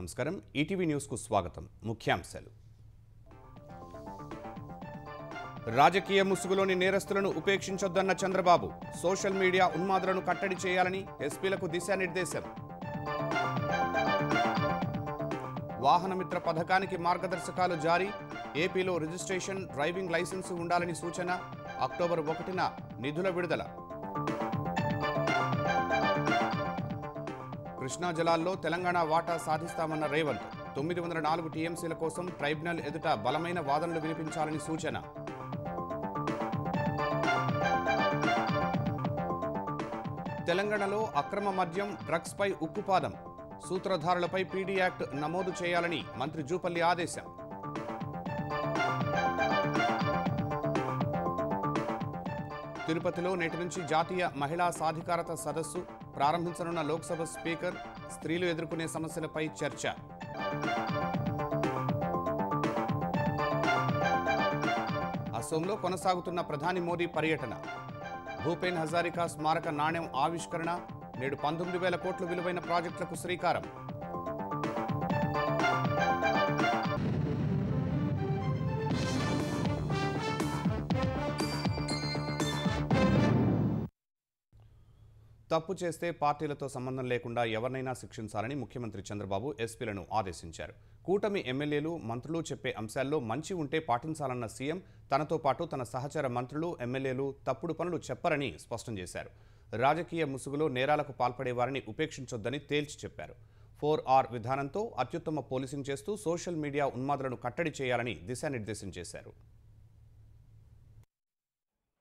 నమస్కారం ETV news కు స్వాగతం ముఖ్యాంశాలు రాజకీయ ముసుగులోని నేరస్తులను ఉపేక్షించొద్దన్న చంద్రబాబు సోషల్ మీడియా ఉన్మాదులను కట్టడి చేయాలని ఎస్పీలకు దిశానిర్దేశం వాహనమిత్ర పథకానికి మార్గదర్శకాలు జారీ ఏపీలో రిజిస్ట్రేషన్ డ్రైవింగ్ లైసెన్స్ ఉండాలని సూచన అక్టోబర్ 1న నిధుల విడుదల కృష్ణా జలాల్లో తెలంగాణ వాటా సాధిస్తామన్న రేవంత్ 904 టీఎంసీల కోసం ట్రైబ్యునల్ ఎదుట బలమైన వాదనలు వినిపించాలని సూచన తెలంగాణలో అక్రమ మద్యం డ్రగ్స్ పై ఉక్కుపాదం సూత్రధారులపై పీడీ యాక్ట్ నమోదు చేయాలని మంత్రి జూపల్లి ఆదేశం తిరుపతిలో నేటి నుంచి జాతీయ మహిళా సాధికారత సదస్సు ప్రారంభించనున్న లోక్సభ స్పీకర్ స్త్రీలు ఎదుర్కొనే సమస్యలపై చర్చ అసోంలో కొనసాగుతున్న ప్రధాని మోదీ పర్యటన భూపేన్ హజారికా స్మారక నాణ్యం ఆవిష్కరణ నేడు 19,000 కోట్ల విలువైన ప్రాజెక్టులకు శ్రీకారం తప్పు చేస్తే పార్టీలతో సంబంధం లేకుండా ఎవరినైనా శిక్షించాలని ముఖ్యమంత్రి చంద్రబాబు ఎస్పీలను ఆదేశించారు కూటమి ఎమ్మెల్యేలు మంత్రులు చెప్పే అంశాల్లో మంచి ఉంటే పాటించాలన్న సీఎం తనతో పాటు తన సహచర మంత్రులు ఎమ్మెల్యేలు తప్పుడు పనులు చెప్పరని స్పష్టం చేశారు రాజకీయ ముసుగులో నేరాలకు పాల్పడే వారిని ఉపేక్షించొద్దని తేల్చి చెప్పారు 4R విధానంతో అత్యుత్తమ పోలీసింగ్ చేస్తూ సోషల్ మీడియా ఉన్మాదులను కట్టడి చేయాలని దిశానిర్దేశం చేశారు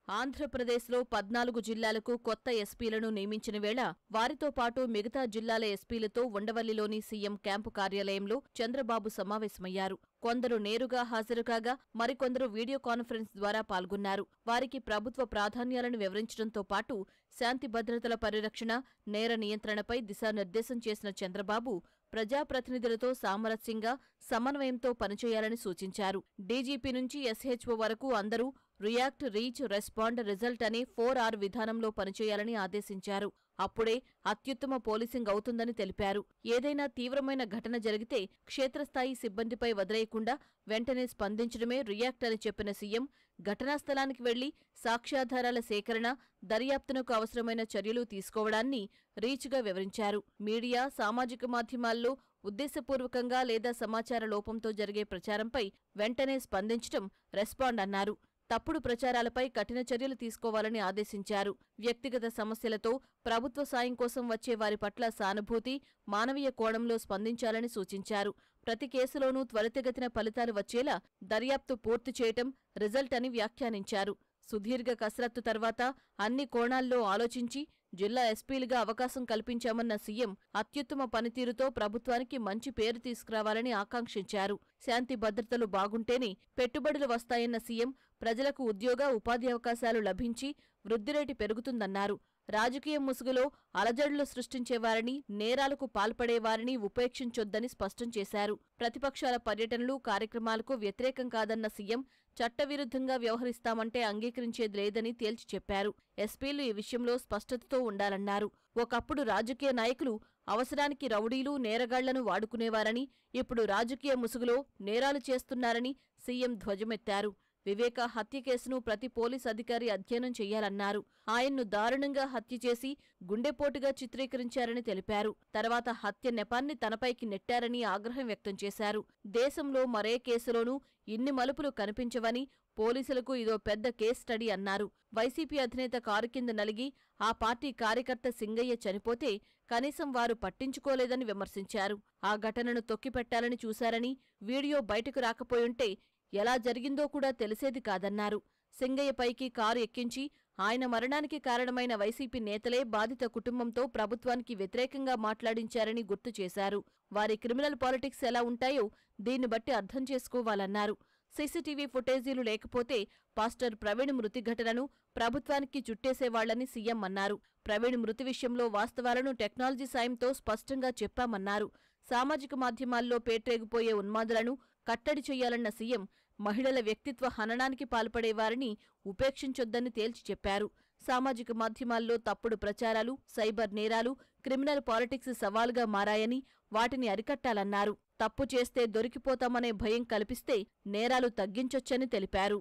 ఆంధ్రప్రదేశ్లో 14 జిల్లాలకు కొత్త ఎస్పీలను నియమించిన వేళ వారితో పాటు మిగతా జిల్లాల ఎస్పీలతో ఉండవల్లిలోని సీఎం క్యాంపు కార్యాలయంలో చంద్రబాబు సమావేశమయ్యారు కొందరు నేరుగా హాజరుకాగా మరికొందరు వీడియో కాన్ఫరెన్స్ ద్వారా పాల్గొన్నారు వారికి ప్రభుత్వ ప్రాధాన్యాలను వివరించడంతో పాటు శాంతి భద్రతల పరిరక్షణ నేర నియంత్రణపై దిశానిర్దేశం చేసిన చంద్రబాబు ప్రజాప్రతినిధులతో సామరస్యంగా సమన్వయంతో పనిచేయాలని సూచించారు డీజీపీ నుంచి ఎస్హెచ్ఓ వరకు అందరూ రియాక్ట్ రీచ్ రెస్పాండ్ రిజల్ట్ అనే 4R విధానంలో పనిచేయాలని ఆదేశించారు అప్పుడే అత్యుత్తమ పోలీసింగ్ అవుతుందని తెలిపారు ఏదైనా తీవ్రమైన ఘటన జరిగితే క్షేత్రస్థాయి సిబ్బందిపై వదిలేయకుండా వెంటనే స్పందించడమే రియాక్ట్ అని చెప్పిన సీఎం ఘటనా స్థలానికి వెళ్లి సాక్ష్యాధారాల సేకరణ దర్యాప్తునకు అవసరమైన చర్యలు తీసుకోవడాన్ని రీచ్గా వివరించారు మీడియా సామాజిక మాధ్యమాల్లో ఉద్దేశపూర్వకంగా లేదా సమాచార లోపంతో జరిగే ప్రచారంపై వెంటనే స్పందించడం రెస్పాండ్ అన్నారు తప్పుడు ప్రచారాలపై కఠిన చర్యలు తీసుకోవాలని ఆదేశించారు వ్యక్తిగత సమస్యలతో ప్రభుత్వ సాయం కోసం వచ్చే వారి పట్ల సానుభూతి మానవీయ కోణంలో స్పందించాలని సూచించారు ప్రతి కేసులోనూ త్వరితగతిన ఫలితాలు వచ్చేలా దర్యాప్తు పూర్తి చేయటం రిజల్ట్ అని వ్యాఖ్యానించారు సుదీర్ఘ కసరత్తు తర్వాత అన్ని కోణాల్లో ఆలోచించి జిల్లా ఎస్పీలుగా అవకాశం కల్పించామన్న సీఎం అత్యుత్తమ పనితీరుతో ప్రభుత్వానికి మంచి పేరు తీసుకురావాలని ఆకాంక్షించారు శాంతి భద్రతలు బాగుంటేనే పెట్టుబడులు వస్తాయన్న సీఎం ప్రజలకు ఉద్యోగ ఉపాధి అవకాశాలు లభించి వృద్ధిరేటు పెరుగుతుందన్నారు రాజకీయ ముసుగులో అలజడులు సృష్టించేవారిని నేరాలకు పాల్పడేవారిని ఉపేక్షించొద్దని స్పష్టం చేశారు ప్రతిపక్షాల పర్యటనలు కార్యక్రమాలకు వ్యతిరేకం కాదన్న సీఎం చట్టవిరుద్ధంగా వ్యవహరిస్తామంటే అంగీకరించేది లేదని తేల్చి చెప్పారు ఎస్పీలు ఈ విషయంలో స్పష్టతతో ఉండాలన్నారు ఒకప్పుడు రాజకీయ నాయకులు అవసరానికి రౌడీలు నేరగాళ్లను వాడుకునేవారని ఇప్పుడు రాజకీయ ముసుగులో నేరాలు చేస్తున్నారని సీఎం ధ్వజమెత్తారు వివేక హత్య కేసును ప్రతి పోలీస్ అధికారి అధ్యయనం చెయ్యాలన్నారు ఆయన్ను దారుణంగా హత్య చేసి గుండెపోటుగా చిత్రీకరించారని తెలిపారు తర్వాత హత్య నెపాన్ని తనపైకి నెట్టారని ఆగ్రహం వ్యక్తం చేశారు దేశంలో మరే కేసులోనూ ఇన్ని మలుపులు కనిపించవని పోలీసులకు ఇదో పెద్ద కేస్ స్టడీ అన్నారు వైసీపీ అధినేత కారు కింద నలిగి ఆ పార్టీ కార్యకర్త సింగయ్య చనిపోతే కనీసం వారు పట్టించుకోలేదని విమర్శించారు ఆ ఘటనను తొక్కిపెట్టాలని చూశారని వీడియో బయటకు రాకపోయుంటే ఎలా జరిగిందో కూడా తెలిసేది కాదన్నారు సింగయ్యపైకి కారు ఎక్కించి ఆయన మరణానికి కారణమైన వైసీపీ నేతలే బాధిత కుటుంబంతో ప్రభుత్వానికి వ్యతిరేకంగా మాట్లాడించారని గుర్తు చేశారు వారి క్రిమినల్ పాలిటిక్స్ ఎలా ఉంటాయో దీన్ని బట్టి అర్థం చేసుకోవాలన్నారు సీసీటీవీ ఫుటేజీలు లేకపోతే పాస్టర్ ప్రవీణ్ మృతి ఘటనను ప్రభుత్వానికి చుట్టేసేవాళ్లని సీఎం అన్నారు ప్రవీణ్ మృతి విషయంలో వాస్తవాలను టెక్నాలజీ సాయంతో స్పష్టంగా చెప్పామన్నారు సామాజిక మాధ్యమాల్లో పేట్రేగిపోయే ఉన్మాదులను కట్టడి చెయ్యాలన్న సీఎం మహిళల వ్యక్తిత్వ హననానికి పాల్పడేవారిని ఉపేక్షించొద్దని తేల్చి చెప్పారు సామాజిక మాధ్యమాల్లో తప్పుడు ప్రచారాలు సైబర్ నేరాలు క్రిమినల్ పాలిటిక్స్ సవాలుగా మారాయని, వాటిని అరికట్టాలన్నారు. తప్పు చేస్తే దొరికిపోతామనే భయం కల్పిస్తే నేరాలు తగ్గించొచ్చని తెలిపారు.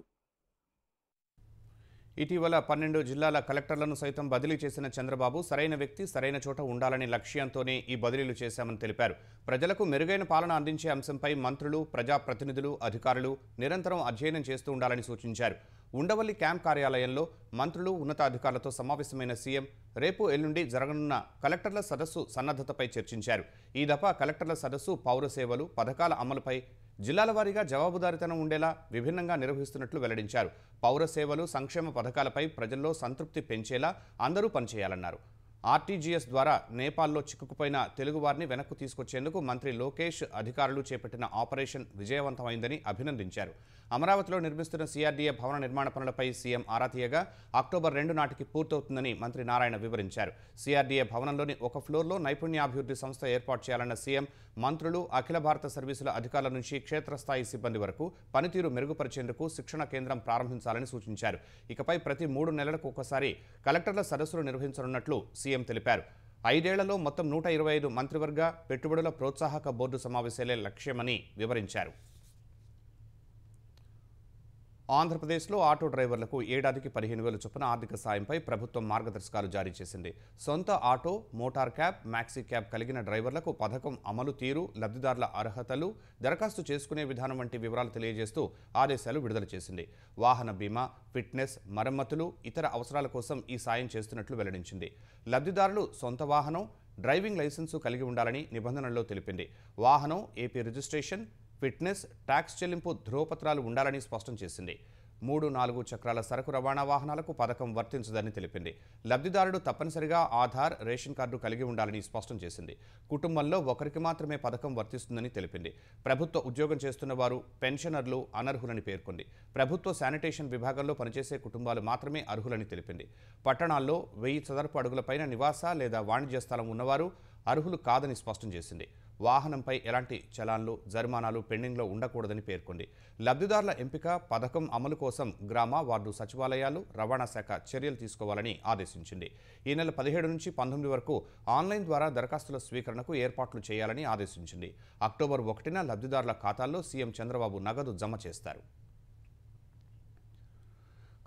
ఇటీవల 12 జిల్లాల కలెక్టర్లను సైతం బదిలీ చేసిన చంద్రబాబు సరైన వ్యక్తి సరైన చోట ఉండాలనే లక్ష్యంతోనే ఈ బదిలీలు చేశామని తెలిపారు. ప్రజలకు మెరుగైన పాలన అందించే అంశంపై మంత్రులు, ప్రజాప్రతినిధులు, అధికారులు నిరంతరం అధ్యయనం చేస్తూ ఉండాలని సూచించారు. ఉండవల్లి క్యాంప్ కార్యాలయంలో మంత్రులు, ఉన్నతాధికారులతో సమావేశమైన సీఎం రేపు ఎల్లుండి జరగనున్న కలెక్టర్ల సదస్సు సన్నద్ధతపై చర్చించారు. ఈ దఫా కలెక్టర్ల సదస్సు పౌర సేవలు, పథకాల అమలుపై జిల్లాల వారీగా జవాబుదారీతనం ఉండేలా విభిన్నంగా నిర్వహిస్తున్నట్లు వెల్లడించారు. పౌర సేవలు, సంక్షేమ పథకాలపై ప్రజల్లో సంతృప్తి పెంచేలా అందరూ పనిచేయాలన్నారు. ఆర్టీజీఎస్ ద్వారా నేపాల్లో చిక్కుకుపోయిన తెలుగువారిని వెనక్కు తీసుకొచ్చేందుకు మంత్రి లోకేష్ అధికారులు చేపట్టిన ఆపరేషన్ విజయవంతమైందని అభినందించారు. అమరావతిలో నిర్మిస్తున్న సిఆర్డీఏ భవన నిర్మాణ పనులపై సీఎం ఆరా తీయగా అక్టోబర్ 2 నాటికి పూర్తవుతుందని మంత్రి నారాయణ వివరించారు. సిఆర్డీఏ భవనంలోని ఒక ఫ్లోర్లో నైపుణ్యాభివృద్ధి సంస్థ ఏర్పాటు చేయాలన్న సీఎం మంత్రులు, అఖిల భారత సర్వీసుల అధికారుల నుంచి క్షేత్రస్థాయి సిబ్బంది వరకు పనితీరు మెరుగుపరిచేందుకు శిక్షణ కేంద్రం ప్రారంభించాలని సూచించారు. ఇకపై ప్రతి 3 నెలలకు ఒకసారి కలెక్టర్ల సదస్సులు నిర్వహించనున్నట్లు సీఎం తెలిపారు. 5 ఏళ్లలో మొత్తం 125 మంత్రివర్గ పెట్టుబడుల ప్రోత్సాహక బోర్డు సమావేశాలే లక్ష్యమని వివరించారు. ఆంధ్రప్రదేశ్లో ఆటో డ్రైవర్లకు ఏడాదికి 15,000 చొప్పున ఆర్థిక సాయంపై ప్రభుత్వం మార్గదర్శకాలు జారీ చేసింది. సొంత auto, motor cab, maxi cab కలిగిన డ్రైవర్లకు పథకం అమలు తీరు, లబ్ధిదారుల అర్హతలు, దరఖాస్తు చేసుకునే విధానం వంటి వివరాలు తెలియజేస్తూ ఆదేశాలు విడుదల చేసింది. వాహన బీమా, ఫిట్నెస్, మరమ్మతులు, ఇతర అవసరాల కోసం ఈ సాయం చేస్తున్నట్లు వెల్లడించింది. లబ్ధిదారులు సొంత వాహనం, డ్రైవింగ్ లైసెన్సు కలిగి ఉండాలని నిబంధనల్లో తెలిపింది. వాహనం, ఏపీ రిజిస్ట్రేషన్, ఫిట్నెస్, ట్యాక్స్ చెల్లింపు ధ్రువపత్రాలు ఉండాలని స్పష్టం చేసింది. 3-4 చక్రాల సరకు రవాణా వాహనాలకు పథకం వర్తించదని తెలిపింది. లబ్ధిదారుడు తప్పనిసరిగా ఆధార్, రేషన్ కార్డు కలిగి ఉండాలని స్పష్టం చేసింది. కుటుంబంలో ఒకరికి మాత్రమే పథకం వర్తిస్తుందని తెలిపింది. ప్రభుత్వ ఉద్యోగం చేస్తున్న వారు, పెన్షనర్లు అనర్హులని పేర్కొంది. ప్రభుత్వ శానిటేషన్ విభాగంలో పనిచేసే కుటుంబాలు మాత్రమే అర్హులని తెలిపింది. పట్టణాల్లో 1000 చదరపు అడుగులపైన నివాస లేదా వాణిజ్య స్థలం ఉన్నవారు అర్హులు కాదని స్పష్టం చేసింది. వాహనంపై ఎలాంటి చలాన్లు, జరిమానాలు పెండింగ్లో ఉండకూడదని పేర్కొంది. లబ్ధిదారుల ఎంపిక, పథకం అమలు కోసం గ్రామ, వార్డు సచివాలయాలు, రవాణా శాఖ చర్యలు తీసుకోవాలని ఆదేశించింది. ఈ నెల 17 నుంచి 19 వరకు ఆన్లైన్ ద్వారా దరఖాస్తుల స్వీకరణకు ఏర్పాట్లు చేయాలని ఆదేశించింది. అక్టోబర్ 1న లబ్ధిదారుల ఖాతాల్లో సీఎం చంద్రబాబు నగదు జమ చేస్తారు.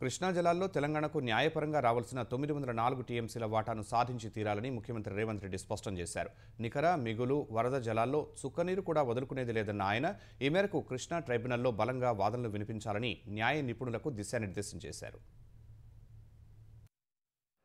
కృష్ణా జలాల్లో తెలంగాణకు న్యాయపరంగా రావాల్సిన 904 టీఎంసీల వాటాను సాధించి తీరాలని ముఖ్యమంత్రి రేవంత్ రెడ్డి స్పష్టం చేశారు. నికర, మిగులు, వరద జలాల్లో చుక్కనీరు కూడా వదులుకునేది లేదన్న ఆయన ఈ మేరకు కృష్ణా ట్రైబ్యునల్లో బలంగా వాదనలు వినిపించాలని న్యాయ నిపుణులకు దిశానిర్దేశం చేశారు.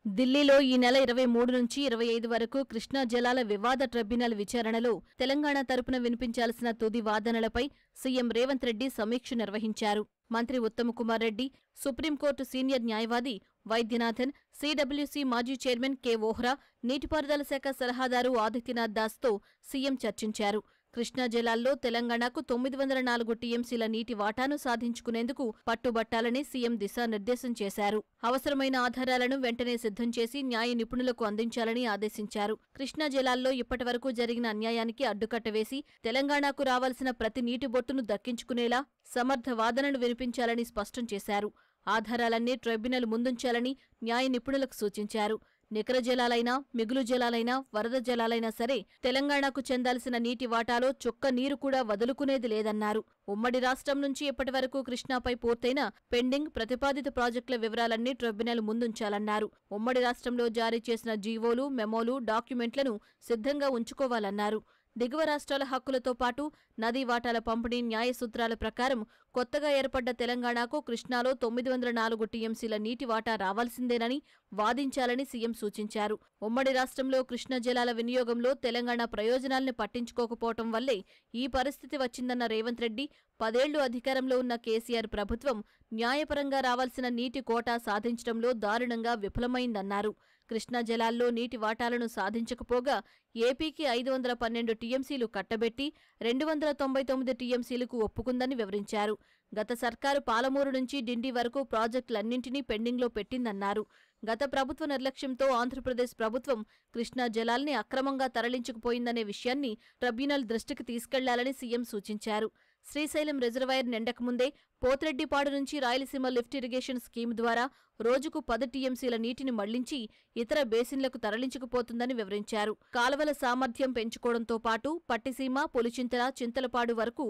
ఢిల్లీలో ఈ నెల 23 నుంచి 25 వరకు కృష్ణా జలాల వివాద ట్రిబ్యునల్ విచారణలో తెలంగాణ తరపున వినిపించాల్సిన తుది వాదనలపై సీఎం రేవంత్ రెడ్డి సమీక్ష నిర్వహించారు. మంత్రి ఉత్తమకుమార్ రెడ్డి, సుప్రీంకోర్టు సీనియర్ న్యాయవాది వైద్యనాథన్, సీడబ్ల్యూసీ మాజీ చైర్మన్ కె వోహ్రా, నీటిపారుదల శాఖ సలహాదారు ఆదిత్యనాథ్ దాస్తో సీఎం చర్చించారు. కృష్ణా జలాల్లో తెలంగాణకు 904 టీఎంసీల నీటి వాటాను సాధించుకునేందుకు పట్టుబట్టాలని సీఎం దిశానిర్దేశం చేశారు. అవసరమైన ఆధారాలను వెంటనే సిద్ధం చేసి న్యాయ నిపుణులకు అందించాలని ఆదేశించారు. కృష్ణా జలాల్లో ఇప్పటివరకు జరిగిన అన్యాయానికి అడ్డుకట్ట వేసి తెలంగాణకు రావాల్సిన ప్రతి నీటి బొట్టును దక్కించుకునేలా సమర్థ వాదనలు వినిపించాలని స్పష్టం చేశారు. ఆధారాలన్నీ ట్రైబ్యునల్ ముందుంచాలని న్యాయ నిపుణులకు సూచించారు. నికర జలాలైనా, మిగులు జలాలైనా, వరద జలాలైనా సరే తెలంగాణకు చెందాల్సిన నీటి వాటాలో చుక్క నీరు కూడా వదులుకునేది లేదన్నారు. ఉమ్మడి రాష్ట్రం నుంచి ఇప్పటివరకు కృష్ణాపై పూర్తయిన పెండింగ్, ప్రతిపాదిత ప్రాజెక్టుల వివరాలన్నీ ట్రిబ్యునల్ ముందుంచాలన్నారు. ఉమ్మడి రాష్ట్రంలో జారీ చేసిన జీవోలు, మెమోలు, డాక్యుమెంట్లను సిద్ధంగా ఉంచుకోవాలన్నారు. దిగువ రాష్ట్రాల హక్కులతో పాటు నదీ వాటాల పంపిణీ న్యాయ సూత్రాల ప్రకారం కొత్తగా ఏర్పడ్డ తెలంగాణకు కృష్ణాలో 904 టీఎంసీల నీటి వాటా రావాల్సిందేనని వాదించాలని సీఎం సూచించారు. ఉమ్మడి రాష్ట్రంలో కృష్ణా జలాల వినియోగంలో తెలంగాణ ప్రయోజనాల్ని పట్టించుకోకపోవటం వల్లే ఈ పరిస్థితి వచ్చిందన్న రేవంత్ రెడ్డి, 10 ఏళ్లు అధికారంలో ఉన్న కేసీఆర్ ప్రభుత్వం న్యాయపరంగా రావాల్సిన నీటి కోటా సాధించడంలో దారుణంగా విఫలమైందన్నారు. కృష్ణా జలాల్లో నీటి వాటాలను సాధించకపోగా ఏపీకి 512 టీఎంసీలు కట్టబెట్టి 299 టీఎంసీలకు ఒప్పుకుందని వివరించారు. గత సర్కారు పాలమూరు నుంచి డిండి వరకు ప్రాజెక్టులన్నింటినీ పెండింగ్లో పెట్టిందన్నారు. గత ప్రభుత్వ నిర్లక్ష్యంతో ఆంధ్రప్రదేశ్ ప్రభుత్వం కృష్ణా జలాల్ని అక్రమంగా తరలించుకుపోయిందనే విషయాన్ని ట్రిబ్యునల్ దృష్టికి తీసుకెళ్లాలని సీఎం సూచించారు. శ్రీశైలం రిజర్వాయర్ నిండకముందే పోతిరెడ్డిపాడు నుంచి రాయలసీమ లిఫ్ట్ ఇరిగేషన్ స్కీమ్ ద్వారా రోజుకు 10 టీఎంసీల నీటిని మళ్లించి ఇతర బేసిన్లకు తరలించుకుపోతుందని వివరించారు. కాలువల సామర్థ్యం పెంచుకోవడంతో పాటు పట్టిసీమ, పులిచింతల, చింతలపాడు వరకు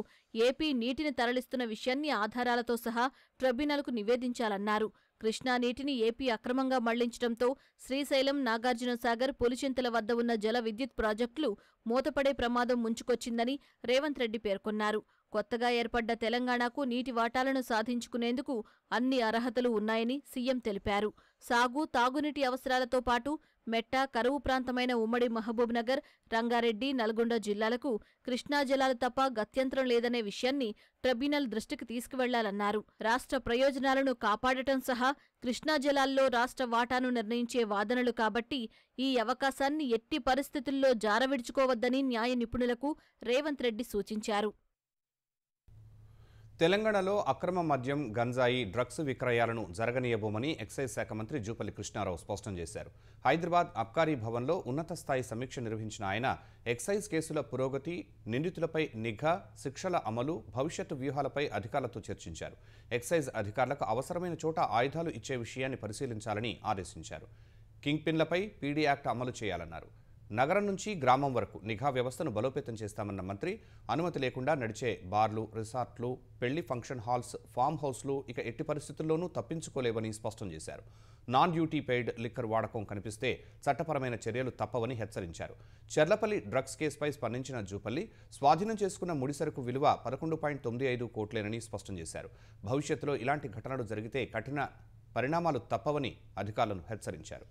ఏపీ నీటిని తరలిస్తున్న విషయాన్ని ఆధారాలతో సహా ట్రిబ్యునల్కు నివేదించాలన్నారు. కృష్ణా నీటిని ఏపీ అక్రమంగా మళ్లించడంతో శ్రీశైలం, నాగార్జునసాగర్, పులిచింతల వద్ద ఉన్న జల విద్యుత్ ప్రాజెక్టులు మూతపడే ప్రమాదం ముంచుకొచ్చిందని రేవంత్ రెడ్డి పేర్కొన్నారు. కొత్తగా ఏర్పడ్డ తెలంగాణకు నీటి వాటాలను సాధించుకునేందుకు అన్ని అర్హతలు ఉన్నాయని సీఎం తెలిపారు. సాగు, తాగునీటి అవసరాలతో పాటు మెట్ట, కరువు ప్రాంతమైన ఉమ్మడి మహబూబ్నగర్, రంగారెడ్డి, నల్గొండ జిల్లాలకు కృష్ణా జలాలు తప్ప గత్యంతరం లేదనే విషయాన్ని ట్రిబ్యునల్ దృష్టికి తీసుకువెళ్లాలన్నారు. రాష్ట్ర ప్రయోజనాలను కాపాడటం సహా కృష్ణా జలాల్లో రాష్ట్ర వాటాను నిర్ణయించే వాదనలు కాబట్టి ఈ అవకాశాన్ని ఎట్టి పరిస్థితుల్లో జారవిడుచుకోవద్దని న్యాయ నిపుణులకు రేవంత్ రెడ్డి సూచించారు. తెలంగాణలో అక్రమ మద్యం, గంజాయి, డ్రగ్స్ విక్రయాలను జరగనీయబోమని ఎక్సైజ్ శాఖ మంత్రి జూపల్లి కృష్ణారావు స్పష్టం చేశారు. హైదరాబాద్ అబ్కారీ భవన్లో ఉన్నత స్థాయి సమీక్ష నిర్వహించిన ఆయన ఎక్సైజ్ కేసుల పురోగతి, నిందితులపై నిఘా, శిక్షల అమలు, భవిష్యత్తు వ్యూహాలపై అధికారులతో చర్చించారు. ఎక్సైజ్ అధికారులకు అవసరమైన చోట ఆయుధాలు ఇచ్చే విషయాన్ని పరిశీలించాలని ఆదేశించారు. కింగ్ పిన్లపై పీడీ యాక్ట్ అమలు చేయాలన్నారు. నగరం నుంచి గ్రామం వరకు నిఘా వ్యవస్థను బలోపేతం చేస్తామన్న మంత్రి అనుమతి లేకుండా నడిచే బార్లు, రిసార్ట్లు, పెళ్లి ఫంక్షన్ హాల్స్, ఫామ్ హౌస్లు ఇక ఎట్టి పరిస్థితుల్లోనూ తప్పించుకోలేవని స్పష్టం చేశారు. నాన్ డ్యూటీ పెయిడ్ లిక్కర్ వాడకం కనిపిస్తే చట్టపరమైన చర్యలు తప్పవని హెచ్చరించారు. చెర్లపల్లి డ్రగ్స్ కేసుపై స్పందించిన జూపల్లి స్వాధీనం చేసుకున్న ముడిసరుకు విలువ 11.95 కోట్లేనని స్పష్టం చేశారు. భవిష్యత్తులో ఇలాంటి ఘటనలు జరిగితే కఠిన పరిణామాలు తప్పవని అధికారులను హెచ్చరించారు.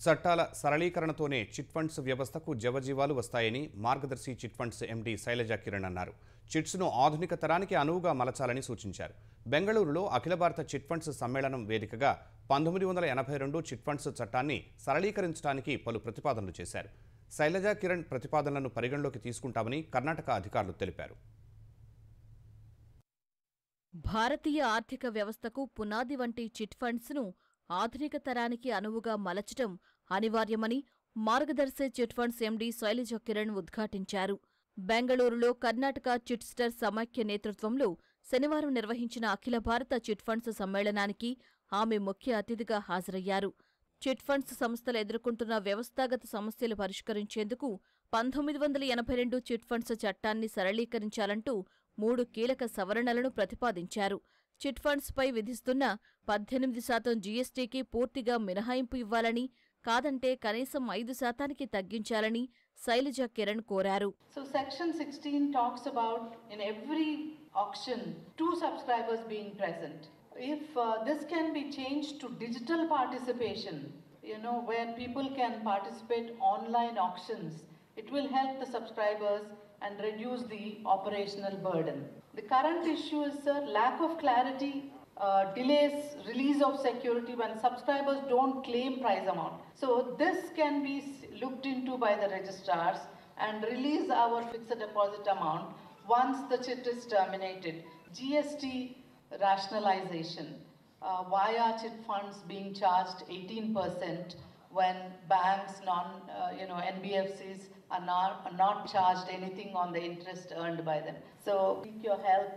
చట్టాల సరళీకరణతోనే చిట్ ఫండ్స్ వ్యవస్థకు జవజీవాలు వస్తాయని మార్గదర్శి chit funds MD Shailaja Kiran అన్నారు. చిట్స్ను ఆధునిక తరానికి అనువుగా మలచాలని సూచించారు. బెంగళూరులో అఖిల భారత చిట్ ఫండ్స్ సమ్మేళనం వేదికగా 1982 చిట్ ఫండ్స్ చట్టాన్ని సరళీకరించడానికి పలు ప్రతిపాదనలు చేశారు. శైలజా కిరణ్ ప్రతిపాదనలను పరిగణలోకి తీసుకుంటామని కర్ణాటక అధికారులు తెలిపారు. భారతీయ ఆర్థిక వ్యవస్థకు పునాది వంటి చిట్ ఫండ్స్ను ఆధునిక తరానికి అనువుగా మలచటం అనివార్యమని మార్గదర్శి chit funds MD Shailaja Kiran ఉద్ఘాటించారు. బెంగళూరులో కర్ణాటక చిట్స్టర్ సమాఖ్య నేతృత్వంలో శనివారం నిర్వహించిన అఖిల భారత చిట్ ఫండ్స్ సమ్మేళనానికి ఆమె ముఖ్య అతిథిగా హాజరయ్యారు. చిట్ ఫండ్స్ సంస్థలు ఎదుర్కొంటున్న వ్యవస్థాగత సమస్యలు పరిష్కరించేందుకు 1982 చిట్ ఫండ్స్ చట్టాన్ని సరళీకరించాలంటూ 3 కీలక సవరణలను ప్రతిపాదించారు. చిట్ ఫండ్స్పై విధిస్తున్న 18% జీఎస్టీకి పూర్తిగా మినహాయింపు ఇవ్వాలని, కాదంటే కనీసం 5% తగ్గించాలని శైలజా కిరణ్ కోరారు. So section 16 talks about in every auction 2 subscribers being present. If this can be changed to digital participation, where people can participate online auctions, it will help the subscribers and reduce the operational burden. The current issue is lack of clarity, delays release of security when subscribers don't claim price amount. So this can be looked into by the registrars and release our fixed deposit amount once the chit is terminated. GST rationalization via chit funds being charged 18% when banks, NBFCs are not charged anything on the interest earned by them. So seek your help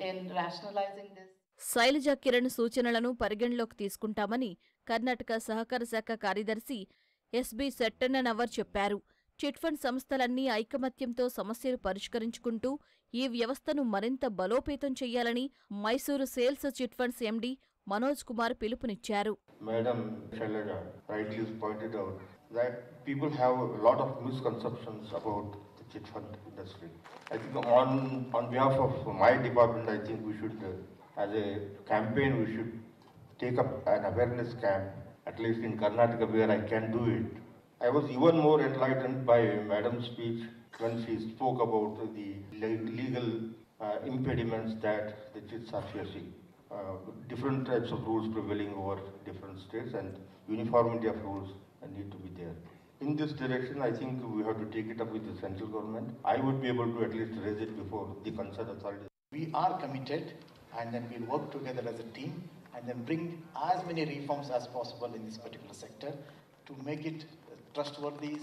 in rationalizing this. Shailaja Kiran సూచనలను పరిగణలోకి తీసుకుంటామని కర్ణాటక సహకార శాఖ కార్యదర్శి SB సెట్టన్ననవర్ చెప్పారు. Chit fund సంస్థలన్నీ ఐకమత్యంతో సమస్యలు పరిష్కరించుకుంటూ ఈ వ్యవస్థను మరింత బలోపేతం చేయాలని Mysuru sales chit funds MD Manoj Kumar పిలుపునిచ్చారు. Madam Shailaja rightly pointed out that people have a lot of misconceptions about the chit fund industry. I think on behalf of my department, I think we should, as a campaign, we should take up an awareness camp, at least in Karnataka where I can do it. I was even more enlightened by Madam's speech when she spoke about the legal impediments that the chits are facing. Different types of rules prevailing over different states, and uniformity of rules need to be there. In this direction, I think we have to take it up with the central government. I would be able to at least raise it before the concerned authorities. We are committed, and then we'll work together as a team and then bring as many reforms as possible in this particular sector to make it trustworthy,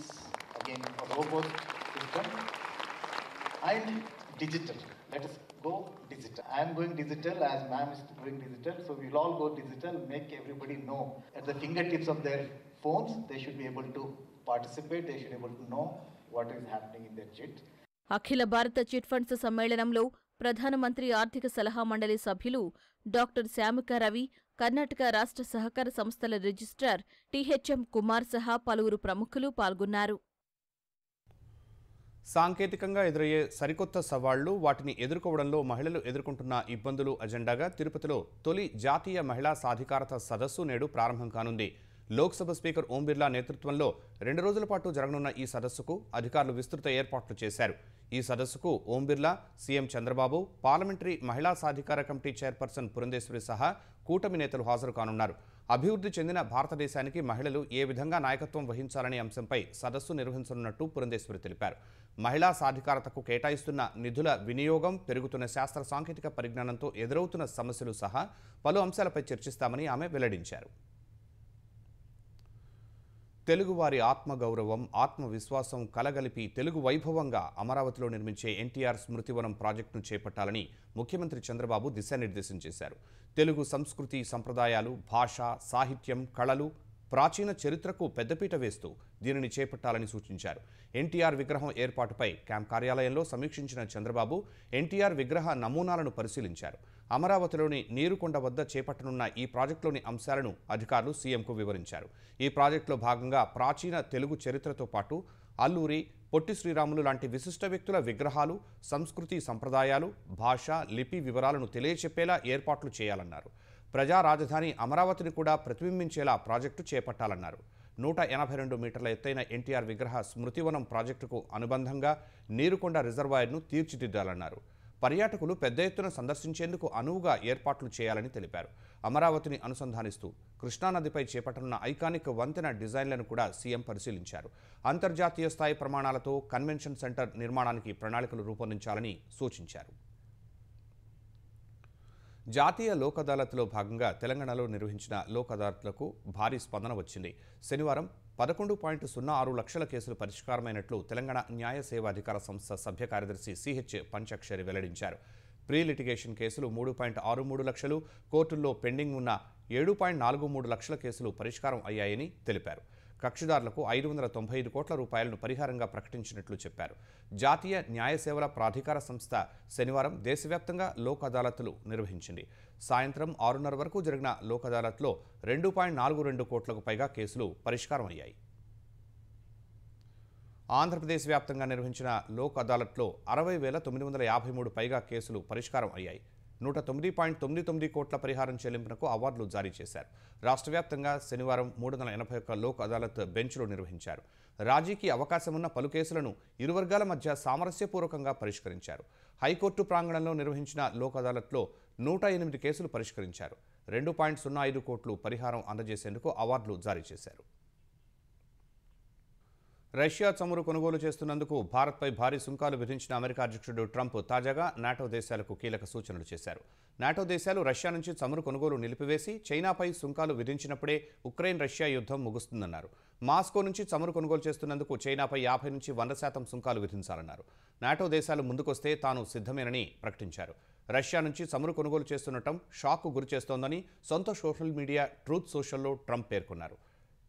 again, a robust system and digital. Let us go digital. I am going digital as ma'am is going digital. So we'll all go digital, make everybody know at the fingertips of their phones, they should be able to participate, they should be able to know what is happening in their JIT. అఖిల భారత chit funds సమ్మేళనంలో ప్రధానమంత్రి ఆర్థిక సలహా మండలి సభ్యులు doctor శ్యామిక Ravi, Karnataka రాష్ట్ర సహకార సంస్థల registrar టీహెచ్ఎం Kumar సహా పలువురు ప్రముఖులు పాల్గొన్నారు. సాంకేతికంగా ఎదురయ్యే సరికొత్త సవాళ్లు, వాటిని ఎదుర్కోవడంలో మహిళలు ఎదుర్కొంటున్న ఇబ్బందులు అజెండాగా తిరుపతిలో తొలి జాతీయ మహిళా సాధికారత సదస్సు నేడు ప్రారంభం కానుంది. లోక్సభ స్పీకర్ ఓం బిర్లా నేతృత్వంలో 2 రోజుల పాటు జరగనున్న ఈ సదస్సుకు అధికారులు విస్తృత ఏర్పాట్లు చేశారు. ఈ సదస్సుకు ఓం బిర్లా, సీఎం చంద్రబాబు, పార్లమెంటరీ మహిళా సాధికార కమిటీ చైర్పర్సన్ పురంధేశ్వరి సహా కూటమి నేతలు హాజరు కానున్నారు. అభివృద్ధి చెందిన భారతదేశానికి మహిళలు ఏ విధంగా నాయకత్వం వహించాలనే అంశంపై సదస్సు నిర్వహించనున్నట్టు పురంధేశ్వరి తెలిపారు. మహిళా సాధికారతకు కేటాయిస్తున్న నిధుల వినియోగం, పెరుగుతున్న శాస్త్ర సాంకేతిక పరిజ్ఞానంతో ఎదురవుతున్న సమస్యలు సహా పలు అంశాలపై చర్చిస్తామని ఆమె వెల్లడించారు. తెలుగువారి ఆత్మగౌరవం, ఆత్మవిశ్వాసం కలగలిపి తెలుగు వైభవంగా అమరావతిలో నిర్మించే ఎన్టీఆర్ స్మృతివనం ప్రాజెక్టును చేపట్టాలని ముఖ్యమంత్రి చంద్రబాబు దిశానిర్దేశం చేశారు. తెలుగు సంస్కృతి, సంప్రదాయాలు, భాష, సాహిత్యం, కళలు, ప్రాచీన చరిత్రకు పెద్దపీట వేస్తూ దీనిని చేపట్టాలని సూచించారు. ఎన్టీఆర్ విగ్రహం ఏర్పాటుపై క్యాంప్ కార్యాలయంలో సమీక్షించిన చంద్రబాబు ఎన్టీఆర్ విగ్రహ నమూనాలను పరిశీలించారు. అమరావతిలోని నీరుకొండ వద్ద చేపట్టనున్న ఈ ప్రాజెక్టులోని అంశాలను అధికారులు సీఎంకు వివరించారు. ఈ ప్రాజెక్టులో భాగంగా ప్రాచీన తెలుగు చరిత్రతో పాటు అల్లూరి, పొట్టి శ్రీరాములు లాంటి విశిష్ట వ్యక్తుల విగ్రహాలు, సంస్కృతి, సంప్రదాయాలు, భాష, లిపి వివరాలను తెలియచెప్పేలా ఏర్పాట్లు చేయాలన్నారు. ప్రజా రాజధాని అమరావతిని కూడా ప్రతిబింబించేలా ప్రాజెక్టు చేపట్టాలన్నారు. 182 మీటర్ల ఎత్తైన ఎన్టీఆర్ విగ్రహ స్మృతివనం ప్రాజెక్టుకు అనుబంధంగా నీరుకొండ రిజర్వాయర్ను తీర్చిదిద్దాలన్నారు. పర్యాటకులు పెద్ద ఎత్తున సందర్శించేందుకు అనువుగా ఏర్పాట్లు చేయాలని తెలిపారు. అమరావతిని అనుసంధానిస్తూ కృష్ణానదిపై చేపట్టనున్న ఐకానిక్ వంతెన డిజైన్లను కూడా సీఎం పరిశీలించారు. అంతర్జాతీయ స్థాయి ప్రమాణాలతో కన్వెన్షన్ సెంటర్ నిర్మాణానికి ప్రణాళికలు రూపొందించాలని సూచించారు. జాతీయ లోక్ అదాలత్లో భాగంగా తెలంగాణలో నిర్వహించిన లోక్ అదాలత్లకు భారీ స్పందన వచ్చింది. శనివారం 11.06 లక్షల కేసులు పరిష్కారమైనట్లు తెలంగాణ న్యాయ సేవాధికార సంస్థ సభ్య కార్యదర్శి సిహెచ్ పంచాక్షరి వెల్లడించారు. ప్రీ లిటిగేషన్ కేసులు 3.63 లక్షలు, కోర్టుల్లో పెండింగ్ ఉన్న 7.43 లక్షల కేసులు పరిష్కారం అయ్యాయని తెలిపారు. కక్షిదారులకు 595 కోట్ల రూపాయలను పరిహారంగా ప్రకటించినట్లు చెప్పారు. జాతీయ న్యాయ సేవల ప్రాధికార సంస్థ శనివారం దేశవ్యాప్తంగా లోక్ అదాలత్లు నిర్వహించింది. సాయంత్రం 6:30 వరకు జరిగిన లోక్ అదాలత్లో 2.42 కోట్లకు పైగా కేసులు పరిష్కారం అయ్యాయి. ఆంధ్రప్రదేశ్ వ్యాప్తంగా నిర్వహించిన లోక్ అదాలత్లో 60,953 పైగా కేసులు పరిష్కారం అయ్యాయి. 109.99 కోట్ల పరిహారం చెల్లింపునకు అవార్డులు జారీ చేశారు. రాష్ట్ర వ్యాప్తంగా శనివారం 381 లోక్ అదాలత్ బెంచ్లు నిర్వహించారు. రాజీకి అవకాశమున్న పలు కేసులను ఇరు వర్గాల మధ్య సామరస్యపూర్వకంగా పరిష్కరించారు. హైకోర్టు ప్రాంగణంలో నిర్వహించిన లోక్ అదాలత్లో 108 కేసులు పరిష్కరించారు. 2.05 కోట్లు పరిహారం అందజేసేందుకు అవార్డులు జారీ చేశారు. రష్యా చమురు కొనుగోలు చేస్తున్నందుకు భారత్పై భారీ సుంకాలు విధించిన అమెరికా అధ్యక్షుడు ట్రంప్ తాజాగా నాటో దేశాలకు కీలక సూచనలు చేశారు. నాటో దేశాలు రష్యా నుంచి చమురు కొనుగోలు నిలిపివేసి చైనాపై సుంకాలు విధించినప్పుడే ఉక్రెయిన్ రష్యా యుద్ధం ముగుస్తుందన్నారు. మాస్కో నుంచి చమురు కొనుగోలు చేస్తున్నందుకు చైనాపై 50 నుంచి 100% సుంకాలు విధించాలన్నారు. నాటో దేశాలు ముందుకొస్తే తాను సిద్ధమేనని ప్రకటించారు. రష్యా నుంచి చమురు కొనుగోలు చేస్తుండటం షాక్కు గురిచేస్తోందని సొంత సోషల్ మీడియా ట్రూత్ సోషల్లో ట్రంప్ పేర్కొన్నారు.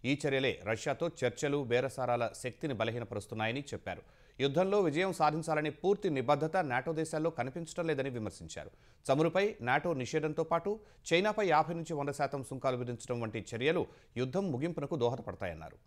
ఈ చర్యలే రష్యాతో చర్చలు, బేరసారాల శక్తిని బలహీనపరుస్తున్నాయని చెప్పారు. యుద్ధంలో విజయం సాధించాలనే పూర్తి నిబద్ధత నాటో దేశాల్లో కనిపించడం లేదని విమర్శించారు. చమురుపై నాటో నిషేధంతో పాటు చైనాపై 50 నుంచి 100% సుంకాలు విధించడం వంటి చర్యలు యుద్ధం ముగింపునకు దోహదపడతాయన్నారు.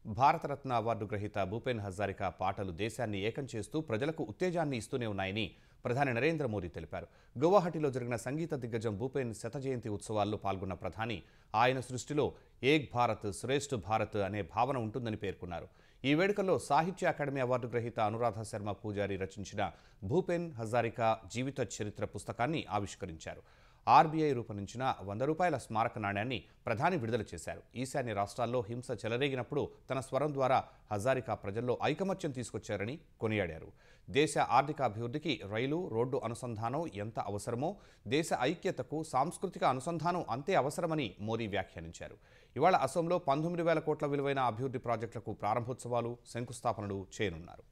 భారతరత్న అవార్డు గ్రహీత భూపేన్ హజారికా పాటలు దేశాన్ని ఏకం చేస్తూ ప్రజలకు ఉత్తేజాన్ని ఇస్తూనే ఉన్నాయని ప్రధాని నరేంద్ర మోదీ తెలిపారు. గువాహటిలో జరిగిన సంగీత దిగ్గజం భూపేన్ శత జయంతి ఉత్సవాల్లో పాల్గొన్న ప్రధాని ఆయన సృష్టిలో ఏక్ భారత్ శ్రేష్ఠ భారత్ అనే భావన ఉంటుందని పేర్కొన్నారు. ఈ వేడుకల్లో సాహిత్య అకాడమీ అవార్డు గ్రహీత అనురాధ శర్మ పూజారి రచించిన భూపేన్ హజారికా జీవిత చరిత్ర పుస్తకాన్ని ఆవిష్కరించారు. ఆర్బీఐ రూపొందించిన 100 రూపాయల స్మారక నాణ్యాన్ని ప్రధాని విడుదల చేశారు. ఈశాన్య రాష్ట్రాల్లో హింస చెలరేగినప్పుడు తన స్వరం ద్వారా హజారికా ప్రజల్లో ఐకమత్యం తీసుకొచ్చారని కొనియాడారు. దేశ ఆర్థిక అభివృద్ధికి రైలు, రోడ్డు అనుసంధానం ఎంత అవసరమో దేశ ఐక్యతకు సాంస్కృతిక అనుసంధానం అంతే అవసరమని మోదీ వ్యాఖ్యానించారు. ఇవాళ అసోంలో 19,000 కోట్ల విలువైన అభివృద్ధి ప్రాజెక్టులకు ప్రారంభోత్సవాలు, శంకుస్థాపనలు చేయనున్నారు.